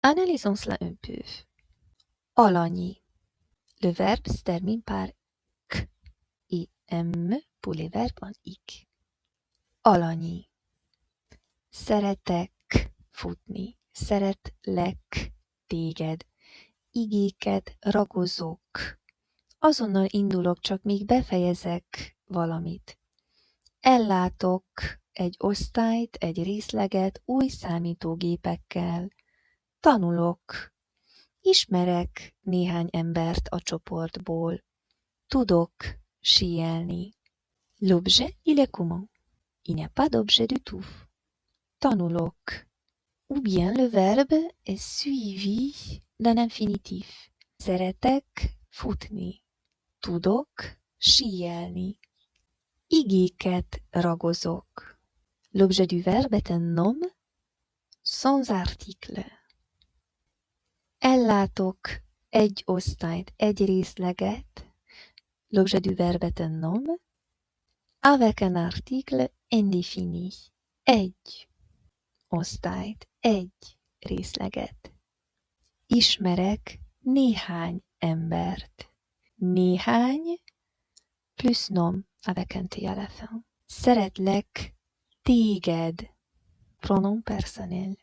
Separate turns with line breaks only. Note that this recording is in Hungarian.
Analysons cela un peu. Alanyi. Le verbe se termine par k et m pour les verbes en ik. Alanyi. Szeretek futni. Szeretlek téged. Igéket ragozok. Azonnal indulok, csak még befejezek valamit. Ellátok egy osztályt, egy részleget új számítógépekkel. Tanulok. Ismerek néhány embert a csoportból. Tudok síelni. L'objet, il est comment? Il n'y a pas d'objet du tout. Tanulok. Ou bien le verbe est suivi d'un infinitif. Szeretek futni. Tudok síelni. Igéket ragozok. L'objet du verbe est un nom sans article. Ellátok egy osztályt, egy részleget. L'objet du verbe est un nom avec un article indéfini. Egy osztályt, egy részleget. Ismerek néhány embert. Néhány plus nom avec un T à la fin. Szeretlek téged. Pronom personnel.